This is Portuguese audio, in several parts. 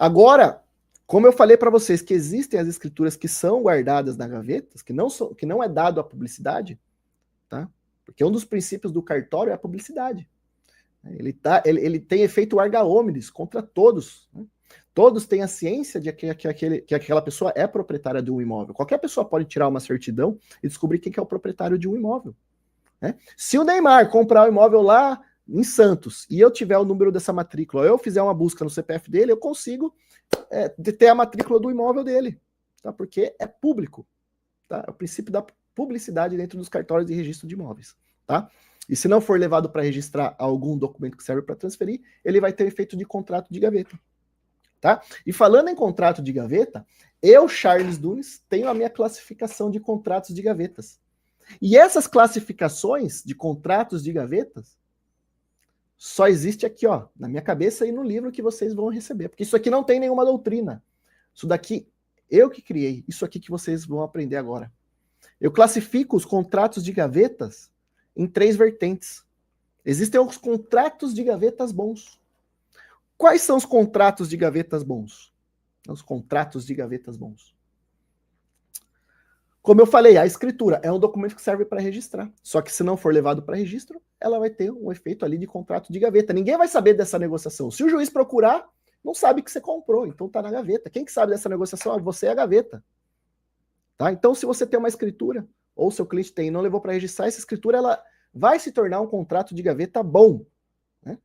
Agora, como eu falei para vocês que existem as escrituras que são guardadas na gaveta, que não é dado à publicidade, tá? Porque um dos princípios do cartório é a publicidade. Ele tem efeito erga omnes contra todos. Né? Todos têm a ciência de que aquela pessoa é proprietária de um imóvel. Qualquer pessoa pode tirar uma certidão e descobrir quem que é o proprietário de um imóvel. Né? Se o Neymar comprar um imóvel lá em Santos e eu tiver o número dessa matrícula, eu fizer uma busca no CPF dele, eu consigo ter a matrícula do imóvel dele, tá? Porque é público. Tá? É o princípio da publicidade dentro dos cartórios de registro de imóveis. Tá? E se não for levado para registrar algum documento que serve para transferir, ele vai ter efeito de contrato de gaveta. Tá? E falando em contrato de gaveta, eu, Charles Dunes, tenho a minha classificação de contratos de gavetas. E essas classificações de contratos de gavetas só existe aqui, ó, na minha cabeça e no livro que vocês vão receber. Porque isso aqui não tem nenhuma doutrina. Isso daqui, eu que criei. Isso aqui que vocês vão aprender agora. Eu classifico os contratos de gavetas em 3 vertentes. Existem os contratos de gavetas bons. Quais são os contratos de gavetas bons? Os contratos de gavetas bons. Como eu falei, a escritura é um documento que serve para registrar. Só que se não for levado para registro, ela vai ter um efeito ali de contrato de gaveta. Ninguém vai saber dessa negociação. Se o juiz procurar, não sabe que você comprou, então está na gaveta. Quem que sabe dessa negociação? Você é a gaveta. Tá? Então, se você tem uma escritura, ou seu cliente tem e não levou para registrar, essa escritura ela vai se tornar um contrato de gaveta bom. Né?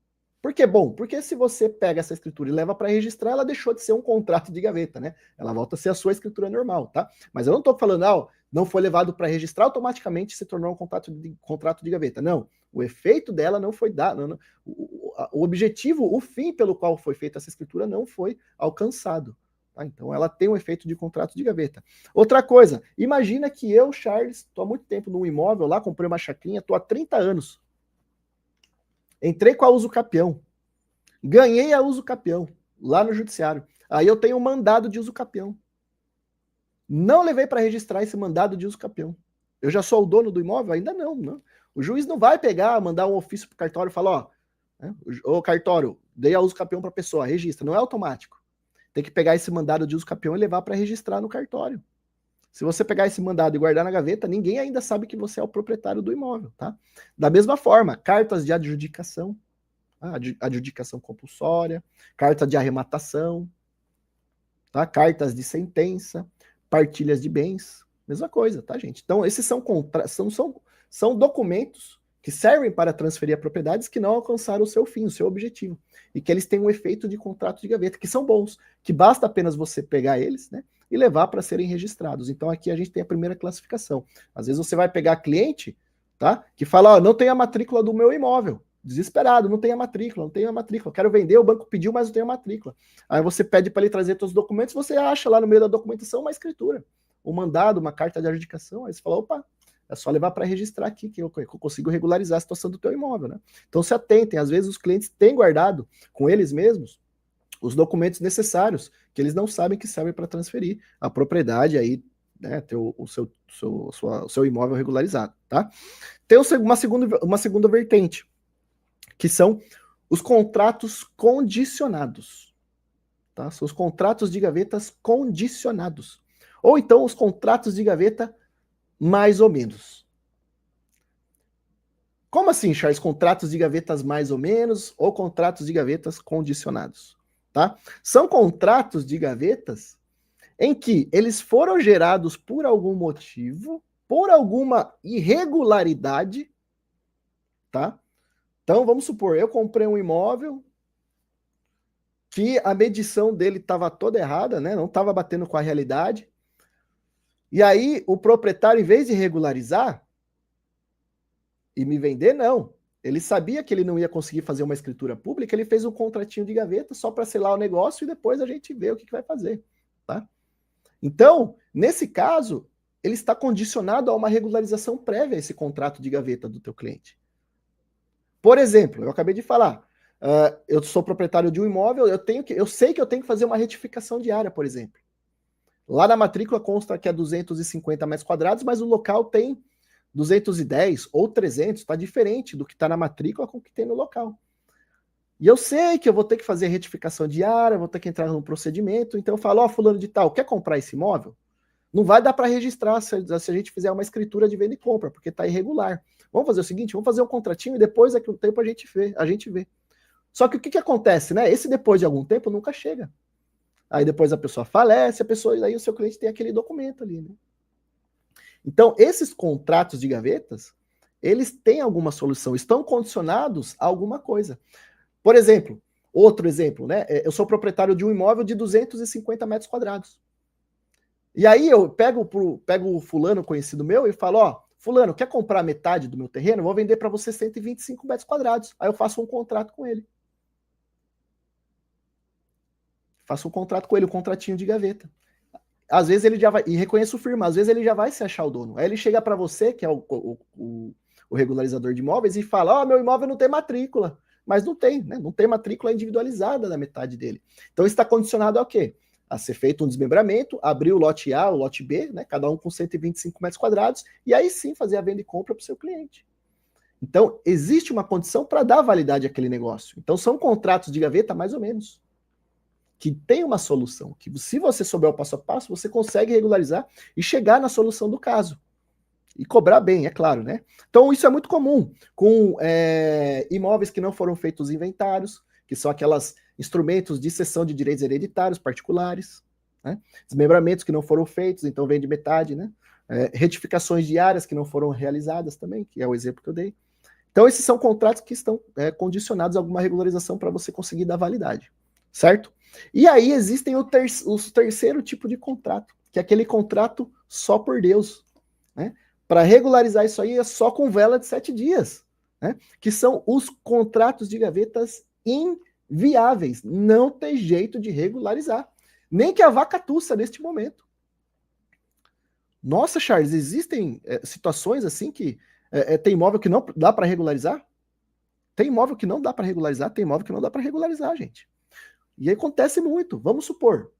Por que bom? Porque se você pega essa escritura e leva para registrar, ela deixou de ser um contrato de gaveta, né? Ela volta a ser a sua escritura normal, tá? Mas eu não estou falando, não foi levado para registrar, automaticamente se tornou um contrato de gaveta. Não, o efeito dela não foi dado. Não, o objetivo, o fim pelo qual foi feita essa escritura não foi alcançado. Tá? Então ela tem um efeito de contrato de gaveta. Outra coisa, imagina que eu, Charles, estou há muito tempo num imóvel lá, comprei uma chacrinha, estou há 30 anos. Entrei com a uso capião. Ganhei a uso capião lá no judiciário. Aí eu tenho um mandado de uso capião. Não levei para registrar esse mandado de uso capião. Eu já sou o dono do imóvel? Ainda não, não. O juiz não vai pegar, mandar um ofício para o cartório e falar, ô cartório, dei a uso capião para a pessoa, registra. Não é automático. Tem que pegar esse mandado de uso capião e levar para registrar no cartório. Se você pegar esse mandado e guardar na gaveta, ninguém ainda sabe que você é o proprietário do imóvel, tá? Da mesma forma, cartas de adjudicação, adjudicação compulsória, carta de arrematação, tá? Cartas de sentença, partilhas de bens, mesma coisa, tá, gente? Então, esses são documentos que servem para transferir propriedades que não alcançaram o seu fim, o seu objetivo, e que eles têm um efeito de contrato de gaveta, que são bons, que basta apenas você pegar eles, né, e levar para serem registrados. Então, aqui a gente tem a primeira classificação. Às vezes você vai pegar cliente, tá, que fala, não tem a matrícula do meu imóvel, desesperado, não tem a matrícula, quero vender, o banco pediu, mas não tem a matrícula. Aí você pede para ele trazer todos os documentos, você acha lá no meio da documentação uma escritura, um mandado, uma carta de adjudicação, aí você fala, opa, é só levar para registrar aqui que eu consigo regularizar a situação do teu imóvel, né? Então se atentem, às vezes os clientes têm guardado com eles mesmos os documentos necessários, que eles não sabem que servem para transferir a propriedade aí, né, ter o seu imóvel regularizado, tá? Tem uma segunda vertente, que são os contratos condicionados, tá? São os contratos de gavetas condicionados, ou então os contratos de gaveta mais ou menos. Como assim, Charles? Contratos de gavetas mais ou menos ou contratos de gavetas condicionados? Tá? São contratos de gavetas em que eles foram gerados por algum motivo, por alguma irregularidade, tá? Então, vamos supor, eu comprei um imóvel que a medição dele estava toda errada, né? Não estava batendo com a realidade. E aí, o proprietário, em vez de regularizar e me vender, não. Ele sabia que ele não ia conseguir fazer uma escritura pública, ele fez um contratinho de gaveta só para selar o negócio e depois a gente vê o que vai fazer, tá? Então, nesse caso, ele está condicionado a uma regularização prévia a esse contrato de gaveta do teu cliente. Por exemplo, eu acabei de falar, eu sou proprietário de um imóvel, eu sei que eu tenho que fazer uma retificação de área, por exemplo. Lá na matrícula consta que é 250 metros quadrados, mas o local tem 210 ou 300, está diferente do que está na matrícula com o que tem no local. E eu sei que eu vou ter que fazer retificação diária, vou ter que entrar num procedimento, então eu falo, ó, fulano de tal, quer comprar esse imóvel? Não vai dar para registrar se a gente fizer uma escritura de venda e compra, porque está irregular. Vamos fazer o seguinte, vamos fazer um contratinho e depois, daqui a um tempo, a gente vê. Só que o que acontece, né? Esse depois de algum tempo nunca chega. Aí depois a pessoa falece, aí o seu cliente tem aquele documento ali, né? Então, esses contratos de gavetas, eles têm alguma solução, estão condicionados a alguma coisa. Por exemplo, outro exemplo, né? Eu sou proprietário de um imóvel de 250 metros quadrados. E aí eu pego o fulano conhecido meu e falo, ó, fulano, quer comprar metade do meu terreno? Eu vou vender para você 125 metros quadrados. Aí eu faço um contrato com ele. Faço um contrato com ele, um contratinho de gaveta. Às vezes ele já vai, e reconheço firma, às vezes ele já vai se achar o dono. Aí ele chega para você, que é o regularizador de imóveis, e fala, ó, meu imóvel não tem matrícula. Mas não tem, né? Não tem matrícula individualizada na metade dele. Então está condicionado ao quê? A ser feito um desmembramento, abrir o lote A, o lote B, né? Cada um com 125 metros quadrados, e aí sim fazer a venda e compra para o seu cliente. Então, existe uma condição para dar validade àquele negócio. Então, são contratos de gaveta, mais ou menos, que tem uma solução, que se você souber o passo a passo, você consegue regularizar e chegar na solução do caso. E cobrar bem, é claro, né? Então, isso é muito comum com imóveis que não foram feitos inventários, que são aqueles instrumentos de cessão de direitos hereditários particulares, né? Desmembramentos que não foram feitos, então vende metade, né? Retificações diárias que não foram realizadas também, que é o exemplo que eu dei. Então, esses são contratos que estão condicionados a alguma regularização para você conseguir dar validade, certo? E aí existem o terceiro tipo de contrato, que é aquele contrato só por Deus, né? Para regularizar isso aí é só com vela de 7 dias, né? Que são os contratos de gavetas inviáveis. Não tem jeito de regularizar. Nem que a vaca tussa neste momento. Nossa, Charles, existem situações assim que tem imóvel que não dá para regularizar? Tem imóvel que não dá para regularizar, tem imóvel que não dá para regularizar, gente. E aí acontece muito. Vamos supor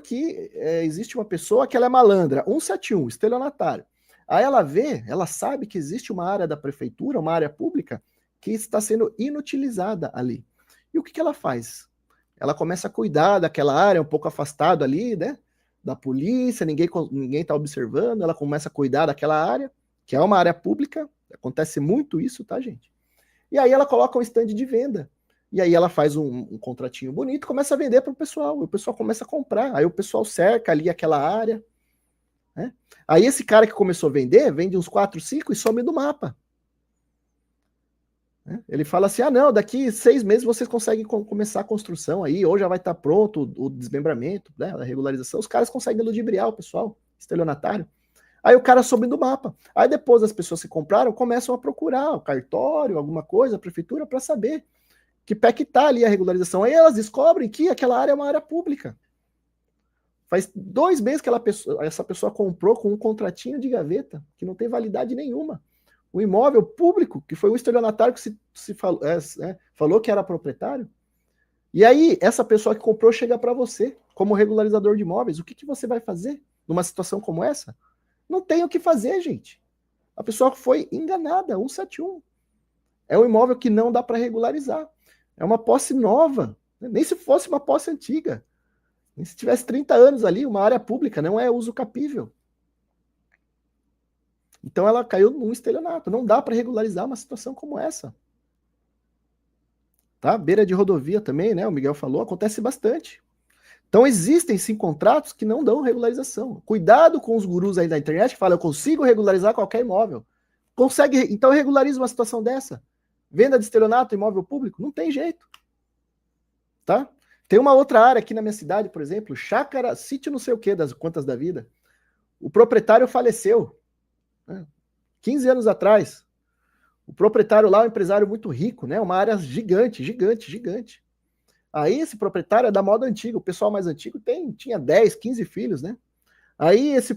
que existe uma pessoa que ela é malandra, 171, estelionatário. Aí ela sabe que existe uma área da prefeitura, uma área pública, que está sendo inutilizada ali. E o que ela faz? Ela começa a cuidar daquela área, um pouco afastado ali, né? Da polícia, ninguém está observando, ela começa a cuidar daquela área, que é uma área pública, acontece muito isso, tá, gente? E aí ela coloca um stand de venda. E aí ela faz um contratinho bonito, começa a vender para o pessoal, e o pessoal começa a comprar, aí o pessoal cerca ali aquela área, né? Aí esse cara que começou a vender, vende uns 4, 5 e some do mapa. Né? Ele fala assim, não, daqui 6 meses vocês conseguem começar a construção aí, ou já vai estar pronto o desmembramento, né, a regularização, os caras conseguem ludibriar o pessoal, estelionatário. Aí o cara some do mapa. Aí depois as pessoas que compraram começam a procurar o cartório, alguma coisa, a prefeitura, para saber que pé que tá ali a regularização. Aí elas descobrem que aquela área é uma área pública. Faz 2 meses que essa pessoa comprou com um contratinho de gaveta, que não tem validade nenhuma. O imóvel público, que foi o estelionatário que falou que era proprietário. E aí, essa pessoa que comprou chega para você, como regularizador de imóveis. O que você vai fazer numa situação como essa? Não tem o que fazer, gente. A pessoa foi enganada, 171. É um imóvel que não dá para regularizar. É uma posse nova, nem se fosse uma posse antiga. Nem se tivesse 30 anos ali, uma área pública, não é uso capível. Então ela caiu num estelionato. Não dá para regularizar uma situação como essa. Tá? Beira de rodovia também, né? O Miguel falou, acontece bastante. Então existem sim contratos que não dão regularização. Cuidado com os gurus aí da internet que falam, eu consigo regularizar qualquer imóvel. Consegue, então regulariza uma situação dessa. Venda de estelionato, imóvel público, não tem jeito. Tá? Tem uma outra área aqui na minha cidade, por exemplo, chácara, sítio não sei o que, das contas da vida. O proprietário faleceu, né, 15 anos atrás. O proprietário lá é um empresário muito rico, né? Uma área gigante, gigante, gigante. Aí esse proprietário é da moda antiga, o pessoal mais antigo tinha 10, 15 filhos, né? Aí esse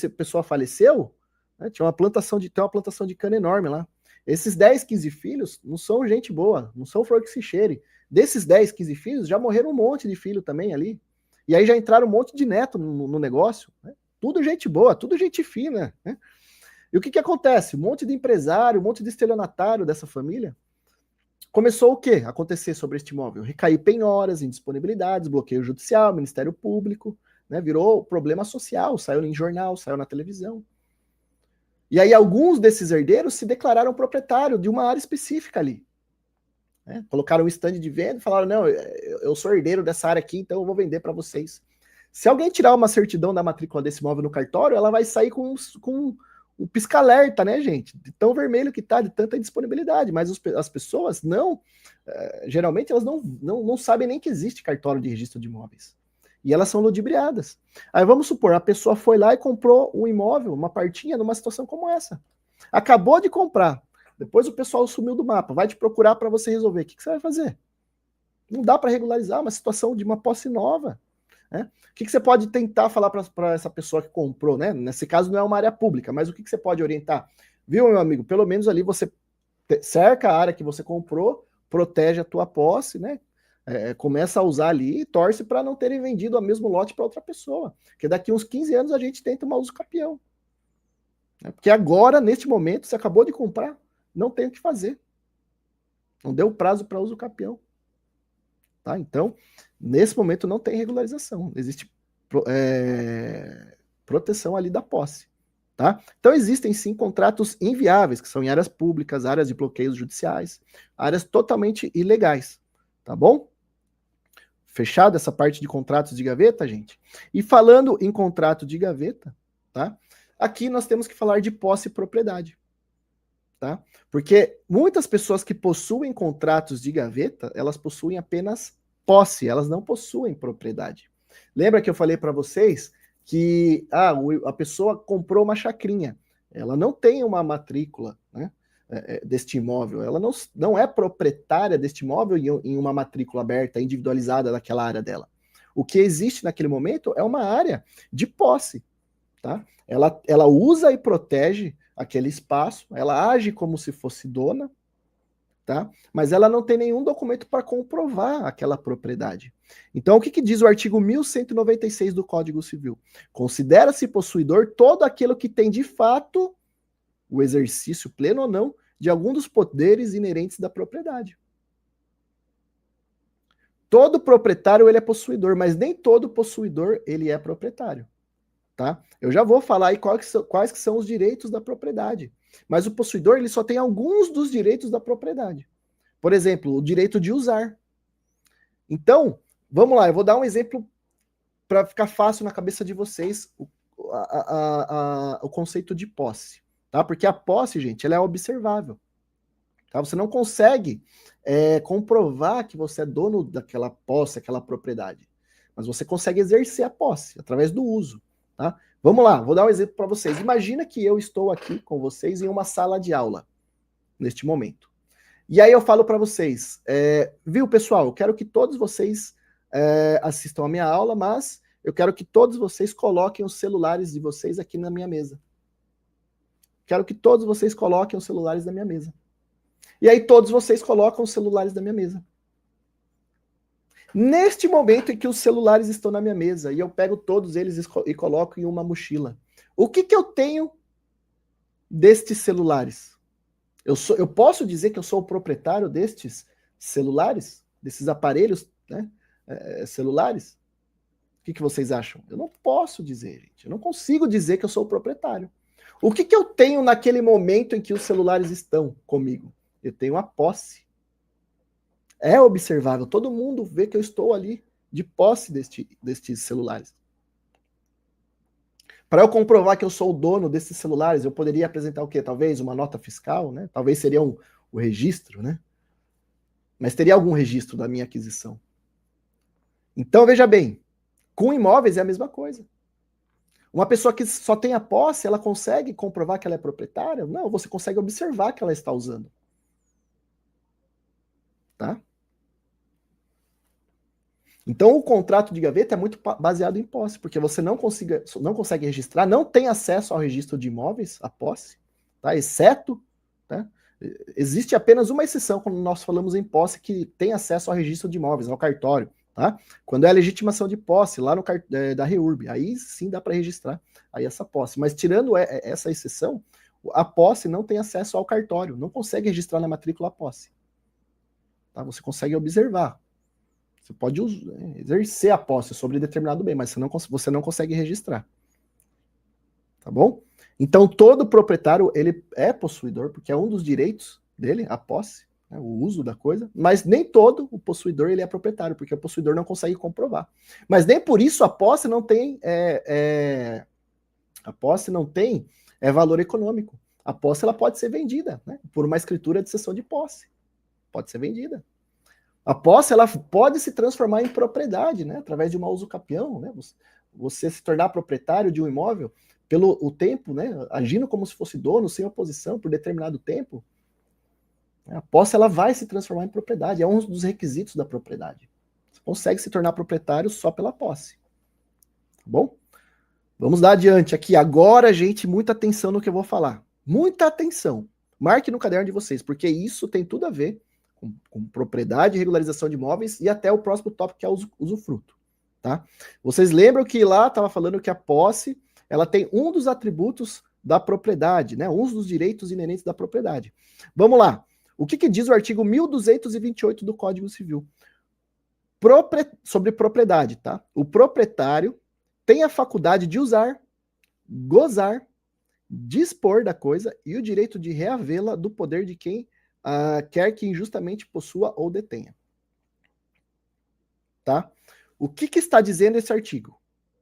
pessoal faleceu, né, tem uma plantação de cana enorme lá. Esses 10, 15 filhos não são gente boa, não são flor que se cheire. Desses 10, 15 filhos, já morreram um monte de filho também ali. E aí já entraram um monte de neto no negócio. Né? Tudo gente boa, tudo gente fina. Né? E o que acontece? Um monte de empresário, um monte de estelionatário dessa família Começou o quê? Acontecer sobre este imóvel? Recair penhoras, indisponibilidades, bloqueio judicial, Ministério Público, né? Virou problema social, saiu em jornal, saiu na televisão. E aí alguns desses herdeiros se declararam proprietário de uma área específica ali. Né? Colocaram um stand de venda e falaram, não, eu sou herdeiro dessa área aqui, então eu vou vender para vocês. Se alguém tirar uma certidão da matrícula desse imóvel no cartório, ela vai sair com o pisca-alerta, né, gente? De tão vermelho que tá, de tanta disponibilidade. Mas as pessoas não, geralmente elas não sabem nem que existe cartório de registro de imóveis. E elas são ludibriadas. Aí vamos supor, a pessoa foi lá e comprou um imóvel, uma partinha, numa situação como essa. Acabou de comprar. Depois o pessoal sumiu do mapa, vai te procurar para você resolver. O que você vai fazer? Não dá para regularizar uma situação de uma posse nova. Né? O que você pode tentar falar para essa pessoa que comprou, né? Nesse caso não é uma área pública, mas o que você pode orientar? Viu, meu amigo? Pelo menos ali você cerca a área que você comprou, protege a tua posse, né? Começa a usar ali e torce para não terem vendido o mesmo lote para outra pessoa. Porque daqui uns 15 anos a gente tenta uma uso capião. Porque agora, neste momento, você acabou de comprar, não tem o que fazer. Não deu prazo para uso capião. Tá? Então, nesse momento não tem regularização. Existe proteção ali da posse. Tá? Então, existem sim contratos inviáveis, que são em áreas públicas, áreas de bloqueios judiciais, áreas totalmente ilegais. Tá bom? Fechado essa parte de contratos de gaveta, gente? E falando em contrato de gaveta, tá? Aqui nós temos que falar de posse e propriedade. Tá? Porque muitas pessoas que possuem contratos de gaveta, elas possuem apenas posse, elas não possuem propriedade. Lembra que eu falei para vocês que a pessoa comprou uma chacrinha, ela não tem uma matrícula, né, deste imóvel, ela não é proprietária deste imóvel em uma matrícula aberta, individualizada daquela área dela. O que existe naquele momento é uma área de posse. Tá? Ela usa e protege aquele espaço, ela age como se fosse dona, tá? Mas ela não tem nenhum documento para comprovar aquela propriedade. Então, o que diz o artigo 1196 do Código Civil? Considera-se possuidor todo aquele que tem de fato o exercício pleno ou não de algum dos poderes inerentes da propriedade. Todo proprietário ele é possuidor, mas nem todo possuidor ele é proprietário. Tá? Eu já vou falar aí quais que são os direitos da propriedade. Mas o possuidor ele só tem alguns dos direitos da propriedade. Por exemplo, o direito de usar. Então, vamos lá, eu vou dar um exemplo para ficar fácil na cabeça de vocês o conceito de posse. Tá? Porque a posse, gente, ela é observável. Tá? Você não consegue comprovar que você é dono daquela posse, aquela propriedade. Mas você consegue exercer a posse através do uso. Tá? Vamos lá, vou dar um exemplo para vocês. Imagina que eu estou aqui com vocês em uma sala de aula, neste momento. E aí eu falo para vocês, viu, pessoal, eu quero que todos vocês assistam a minha aula, mas eu quero que todos vocês coloquem os celulares de vocês aqui na minha mesa. Quero que todos vocês coloquem os celulares na minha mesa. E aí todos vocês colocam os celulares na minha mesa. Neste momento em que os celulares estão na minha mesa e eu pego todos eles e coloco em uma mochila, o que eu tenho destes celulares? Eu posso dizer que eu sou o proprietário destes celulares? Desses aparelhos, né, celulares? O que vocês acham? Eu não posso dizer, gente. Eu não consigo dizer que eu sou o proprietário. O que eu tenho naquele momento em que os celulares estão comigo? Eu tenho a posse. É observável, todo mundo vê que eu estou ali de posse destes celulares. Para eu comprovar que eu sou o dono desses celulares, eu poderia apresentar o quê? Talvez uma nota fiscal, né? Talvez seria o registro, né? Mas teria algum registro da minha aquisição. Então, veja bem, com imóveis é a mesma coisa. Uma pessoa que só tem a posse, ela consegue comprovar que ela é proprietária? Não, você consegue observar que ela está usando. Tá? Então, o contrato de gaveta é muito baseado em posse, porque você não consegue registrar, não tem acesso ao registro de imóveis, a posse, tá? Exceto, tá? Existe apenas uma exceção quando nós falamos em posse que tem acesso ao registro de imóveis, ao cartório, tá? Quando é a legitimação de posse, lá no da REURB, aí sim dá para registrar aí essa posse. Mas tirando essa exceção, a posse não tem acesso ao cartório, não consegue registrar na matrícula a posse. Tá? Você consegue observar. Você pode exercer a posse sobre determinado bem, mas você não consegue registrar. Tá bom? Então, todo proprietário, ele é possuidor, porque é um dos direitos dele, a posse, né, o uso da coisa, mas nem todo o possuidor ele é proprietário, porque o possuidor não consegue comprovar. Mas nem por isso a posse não tem valor econômico. A posse ela pode ser vendida, né, por uma escritura de cessão de posse. Pode ser vendida. A posse ela pode se transformar em propriedade, né, através de uma usucapião, né, você se tornar proprietário de um imóvel pelo o tempo, né, agindo como se fosse dono, sem oposição, por determinado tempo. A posse ela vai se transformar em propriedade, é um dos requisitos da propriedade. Você consegue se tornar proprietário só pela posse. Tá bom? Vamos dar adiante aqui. Agora, gente, muita atenção no que eu vou falar. Muita atenção. Marque no caderno de vocês, porque isso tem tudo a ver com propriedade e regularização de imóveis e até o próximo tópico que é o usufruto. Tá? Vocês lembram que lá estava falando que a posse ela tem um dos atributos da propriedade, né? Um dos direitos inerentes da propriedade. Vamos lá. O que diz o artigo 1228 do Código Civil? Sobre propriedade, tá? O proprietário tem a faculdade de usar, gozar, dispor da coisa e o direito de reavê-la do poder de quem quer que injustamente possua ou detenha. Tá? O que está dizendo esse artigo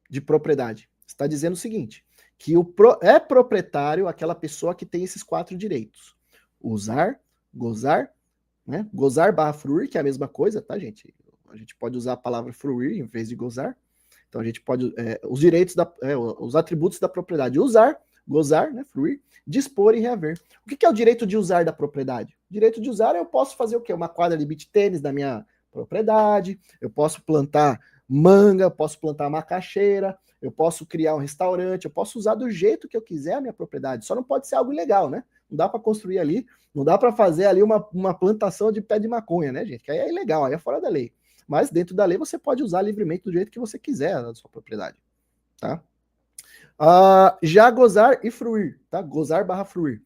de propriedade? Está dizendo o seguinte, que é proprietário aquela pessoa que tem esses 4 direitos. Usar, gozar, né? Gozar / fruir, que é a mesma coisa, tá, gente? A gente pode usar a palavra fruir em vez de gozar. Então a gente pode, os direitos, os atributos da propriedade, usar, gozar, né, fruir, dispor e reaver. O que é o direito de usar da propriedade? O direito de usar, eu posso fazer o quê? Uma quadra de beach tênis na minha propriedade, eu posso plantar manga, eu posso plantar macaxeira, eu posso criar um restaurante, eu posso usar do jeito que eu quiser a minha propriedade, só não pode ser algo ilegal, né? Não dá para construir ali, não dá para fazer ali uma plantação de pé de maconha, né, gente? Que aí é ilegal, aí é fora da lei. Mas dentro da lei você pode usar livremente do jeito que você quiser na sua propriedade, tá? Já gozar e fruir, tá? Gozar / fruir.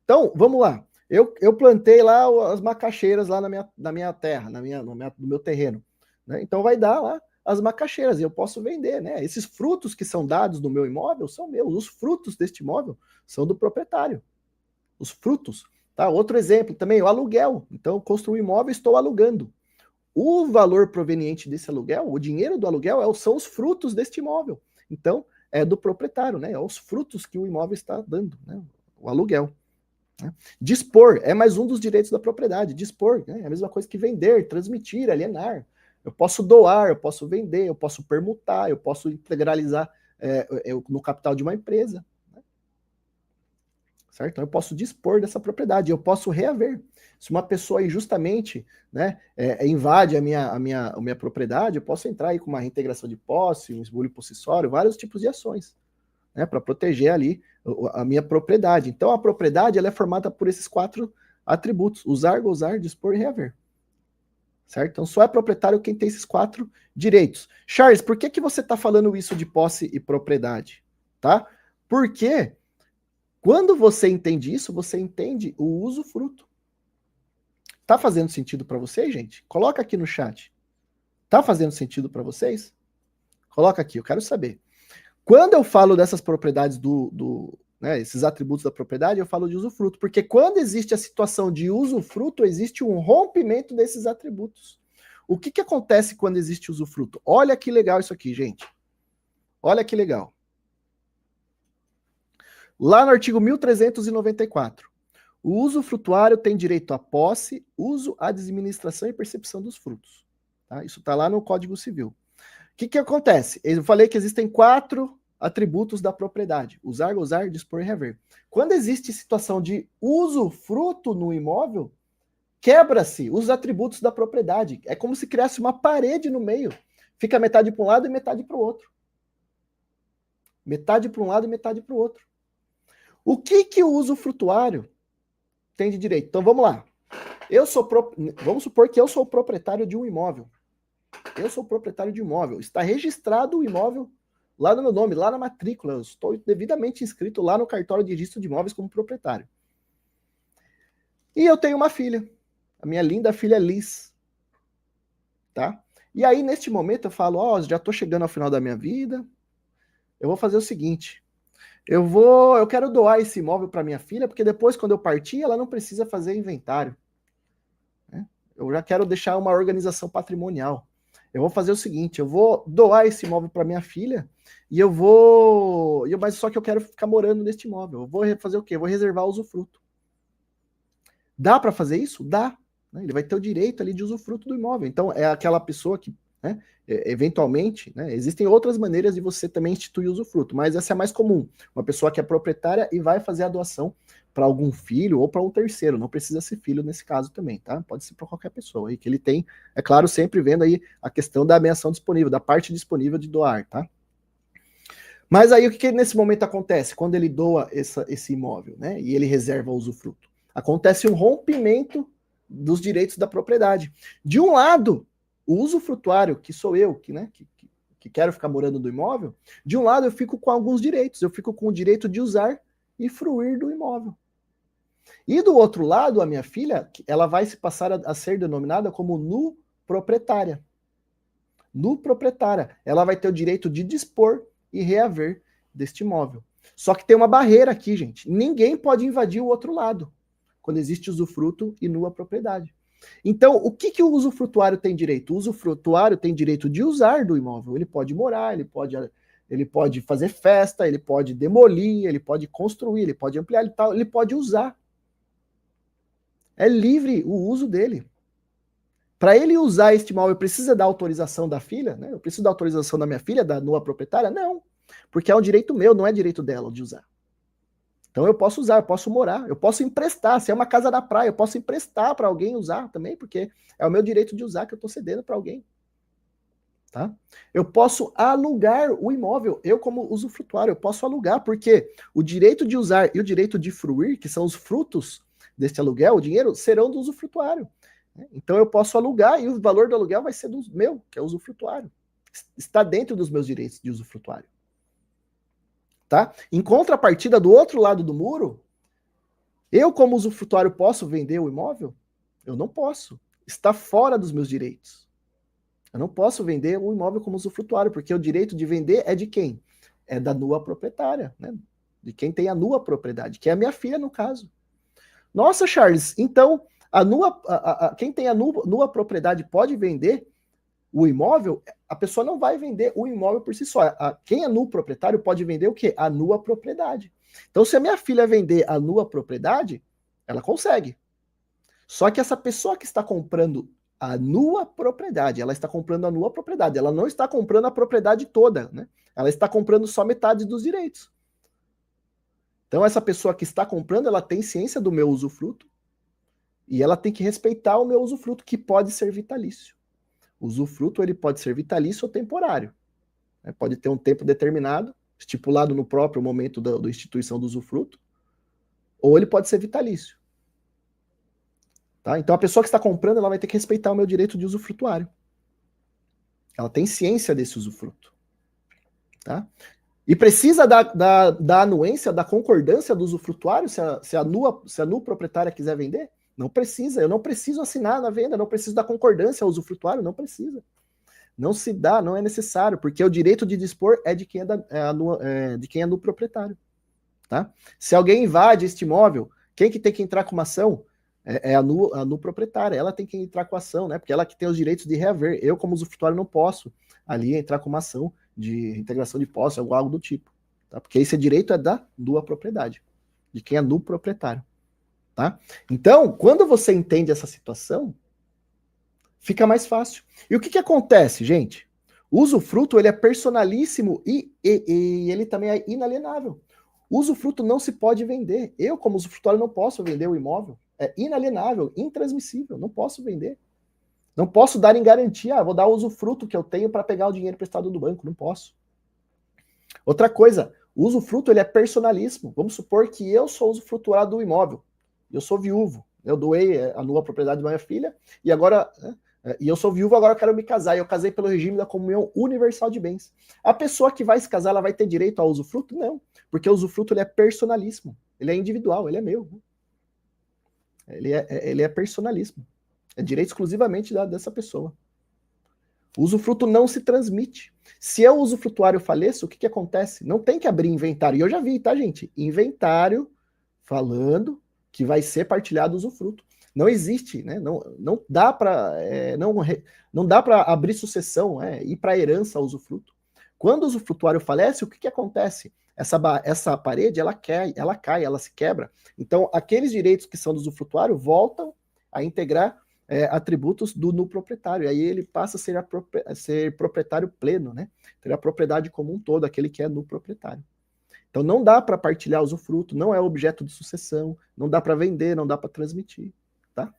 Então, vamos lá. Eu plantei lá as macaxeiras lá na minha terra, no meu terreno, né? Então vai dar lá as macaxeiras e eu posso vender, né? Esses frutos que são dados no meu imóvel são meus. Os frutos deste imóvel são do proprietário. Os frutos, tá? Outro exemplo também, o aluguel. Então, construí um imóvel e estou alugando. O valor proveniente desse aluguel, o dinheiro do aluguel, são os frutos deste imóvel. Então, é do proprietário, né? É os frutos que o imóvel está dando, né? O aluguel. Né? Dispor é mais um dos direitos da propriedade. Dispor, né? É a mesma coisa que vender, transmitir, alienar. Eu posso doar, eu posso vender, eu posso permutar, eu posso integralizar no capital de uma empresa. Né? Certo? Então eu posso dispor dessa propriedade, eu posso reaver. Se uma pessoa injustamente, né, invade a minha propriedade, eu posso entrar aí com uma reintegração de posse, um esbulho possessório, vários tipos de ações, né, para proteger ali a minha propriedade. Então a propriedade ela é formada por esses 4 atributos: usar, gozar, dispor e reaver. Certo? Então só é proprietário quem tem esses 4 direitos. Charles, por que você está falando isso de posse e propriedade? Tá? Porque quando você entende isso, você entende o usufruto. Tá fazendo sentido para vocês, gente? Coloca aqui no chat. Tá fazendo sentido para vocês? Coloca aqui, eu quero saber. Quando eu falo dessas propriedades né, esses atributos da propriedade, eu falo de usufruto, porque quando existe a situação de usufruto, existe um rompimento desses atributos. O que acontece quando existe usufruto? Olha que legal isso aqui, gente. Olha que legal. Lá no artigo 1394, o usufrutuário tem direito à posse, uso, administração e percepção dos frutos. Tá? Isso está lá no Código Civil. O que acontece? Eu falei que existem 4 atributos da propriedade: usar, gozar, dispor e reaver. Quando existe situação de usufruto no imóvel, quebra-se os atributos da propriedade. É como se criasse uma parede no meio. Fica metade para um lado e metade para o outro. Metade para um lado e metade para o outro. O que o usufrutuário tem de direito? Então vamos lá. Vamos supor que eu sou o proprietário de um imóvel. Eu sou o proprietário de um imóvel. Está registrado o imóvel lá no meu nome, lá na matrícula. Eu estou devidamente inscrito lá no cartório de registro de imóveis como proprietário. E eu tenho uma filha. a minha linda filha Liz, tá? E aí, neste momento, eu falo, ó, já tô chegando ao final da minha vida, eu vou fazer o seguinte, eu quero doar esse imóvel para minha filha, porque depois, quando eu partir, ela não precisa fazer inventário, né? Eu já quero deixar uma organização patrimonial. Eu vou fazer o seguinte, eu vou doar esse imóvel para minha filha, mas só que eu quero ficar morando neste imóvel. Eu vou fazer o quê? Eu vou reservar o usufruto. Dá para fazer isso? Dá. Ele vai ter o direito ali de usufruto do imóvel. Então, é aquela pessoa que, né, eventualmente, né, existem outras maneiras de você também instituir usufruto, mas essa é a mais comum. Uma pessoa que é proprietária e vai fazer a doação para algum filho ou para um terceiro. Não precisa ser filho nesse caso também, tá? Pode ser para qualquer pessoa aí que ele tem, é claro, sempre vendo aí a questão da menção disponível, da parte disponível de doar, tá? Mas aí o que nesse momento acontece quando ele doa esse imóvel, né? E ele reserva o usufruto? Acontece um rompimento dos direitos da propriedade. De um lado, o usufrutuário, que sou eu, que quero ficar morando no imóvel, de um lado eu fico com alguns direitos. Eu fico com o direito de usar e fruir do imóvel. E do outro lado, a minha filha, ela vai se passar a ser denominada como nuproprietária. Nuproprietária. Ela vai ter o direito de dispor e reaver deste imóvel. Só que tem uma barreira aqui, gente. Ninguém pode invadir o outro lado, quando existe usufruto e nua propriedade. Então, o que o usufrutuário tem direito? O usufrutuário tem direito de usar do imóvel. Ele pode morar, ele pode fazer festa, ele pode demolir, ele pode construir, ele pode ampliar, ele pode usar. É livre o uso dele. Para ele usar este imóvel, precisa da autorização da filha? Né? Eu preciso da autorização da minha filha, da nua proprietária? Não, porque é um direito meu, não é direito dela de usar. Então eu posso usar, eu posso morar, eu posso emprestar. Se é uma casa da praia, eu posso emprestar para alguém usar também, porque é o meu direito de usar que eu estou cedendo para alguém. Tá? Eu posso alugar o imóvel, eu como usufrutuário, eu posso alugar, porque o direito de usar e o direito de fruir, que são os frutos deste aluguel, o dinheiro, serão do usufrutuário. Então eu posso alugar e o valor do aluguel vai ser do meu, que é o usufrutuário. Está dentro dos meus direitos de usufrutuário. Tá? Em contrapartida, do outro lado do muro, eu como usufrutuário posso vender o imóvel? Eu não posso. Está fora dos meus direitos. Eu não posso vender o imóvel como usufrutuário, porque o direito de vender é de quem? É da nua proprietária, né? De quem tem a nua propriedade, que é a minha filha no caso. Nossa, Charles, então quem tem a nua propriedade pode vender o imóvel? A pessoa não vai vender o imóvel por si só. Quem é nu proprietário pode vender o quê? A nua propriedade. Então, se a minha filha vender a nua propriedade, ela consegue. Só que essa pessoa que está comprando a nua propriedade, ela está comprando a nua propriedade, ela não está comprando a propriedade toda, né? Ela está comprando só metade dos direitos. Então, essa pessoa que está comprando, ela tem ciência do meu usufruto e ela tem que respeitar o meu usufruto, que pode ser vitalício. O usufruto ele pode ser vitalício ou temporário. Né? Pode ter um tempo determinado, estipulado no próprio momento da instituição do usufruto, ou ele pode ser vitalício. Tá? Então a pessoa que está comprando, ela vai ter que respeitar o meu direito de usufrutuário. Ela tem ciência desse usufruto. Tá? E precisa da anuência, da concordância do usufrutuário, se a nua proprietária quiser vender? Não precisa, eu não preciso assinar na venda, não preciso da concordância ao usufrutuário, não precisa. Não se dá, não é necessário, porque o direito de dispor é de quem de quem é no proprietário. Tá? Se alguém invade este imóvel, quem que tem que entrar com uma ação? É a nu proprietária, ela tem que entrar com a ação, né? Porque ela que tem os direitos de reaver. Eu, como usufrutuário, não posso ali entrar com uma ação de integração de posse, algo do tipo. Tá? Porque esse direito é da nua propriedade, de quem é nu proprietário. Tá? Então, quando você entende essa situação, fica mais fácil. E o que acontece, gente? O usufruto ele é personalíssimo e ele também é inalienável. O usufruto não se pode vender. Eu, como usufrutuário, não posso vender o imóvel. É inalienável, intransmissível, não posso vender. Não posso dar em garantia, vou dar o usufruto que eu tenho para pegar o dinheiro emprestado do banco, não posso. Outra coisa, o usufruto ele é personalíssimo. Vamos supor que eu sou usufrutuário do imóvel. Eu sou viúvo, eu doei a nua propriedade da minha filha e agora, e eu sou viúvo, agora eu quero me casar. E eu casei pelo regime da comunhão universal de bens. A pessoa que vai se casar, ela vai ter direito ao usufruto? Não, porque o usufruto ele é personalíssimo, ele é individual, ele é meu. Ele é personalíssimo. É direito exclusivamente dessa pessoa. O usufruto não se transmite. Se eu usufrutuário faleço, o que acontece? Não tem que abrir inventário. E eu já vi, tá, gente? Inventário falando que vai ser partilhado o usufruto. Não existe, né? Não dá para não dá para abrir sucessão, ir para a herança ao usufruto. Quando o usufrutuário falece, o que acontece? Essa parede ela cai, ela se quebra. Então, aqueles direitos que são do usufrutuário voltam a integrar atributos do no proprietário. Aí ele passa a ser proprietário pleno, né? Ter a propriedade como um todo, aquele que é no proprietário. Então não dá para partilhar usufruto, não é objeto de sucessão, não dá para vender, não dá para transmitir, tá?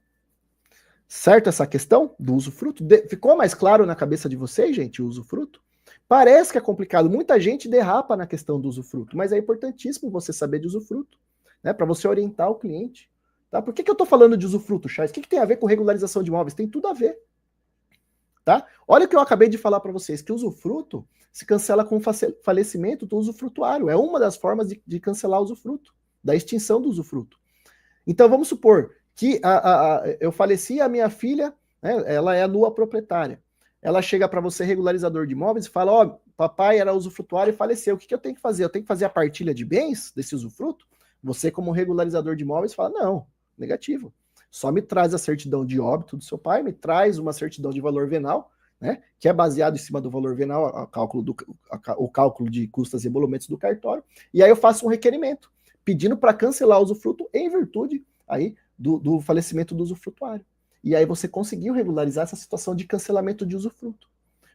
Certo essa questão do usufruto? Ficou mais claro na cabeça de vocês, gente, o usufruto? Parece que é complicado, muita gente derrapa na questão do usufruto, mas é importantíssimo você saber de usufruto, né, para você orientar o cliente. Tá? Por que eu estou falando de usufruto, Charles? O que tem a ver com regularização de imóveis? Tem tudo a ver. Tá? Olha o que eu acabei de falar para vocês, que o usufruto se cancela com o falecimento do usufrutuário. É uma das formas de cancelar o usufruto, da extinção do usufruto. Então vamos supor que eu faleci, a minha filha, né, ela é a nua proprietária. Ela chega para você, regularizador de imóveis, e fala: ó, papai era usufrutuário e faleceu. O que eu tenho que fazer? Eu tenho que fazer a partilha de bens desse usufruto? Você, como regularizador de imóveis, fala: não, negativo. Só me traz a certidão de óbito do seu pai, me traz uma certidão de valor venal, né, que é baseado em cima do valor venal, o cálculo de custas e emolumentos do cartório, e aí eu faço um requerimento pedindo para cancelar o usufruto em virtude aí do falecimento do usufrutuário. E aí você conseguiu regularizar essa situação de cancelamento de usufruto.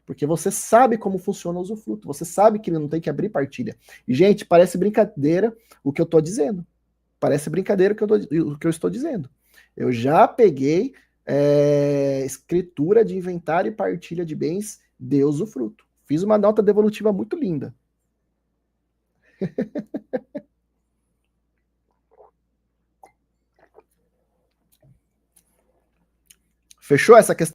Porque você sabe como funciona o usufruto, você sabe que não tem que abrir partilha. E, gente, parece brincadeira o que eu estou dizendo. Parece brincadeira o que eu estou dizendo. Eu já peguei escritura de inventário e partilha de bens de usufruto. Fiz uma nota devolutiva muito linda. Fechou essa questão?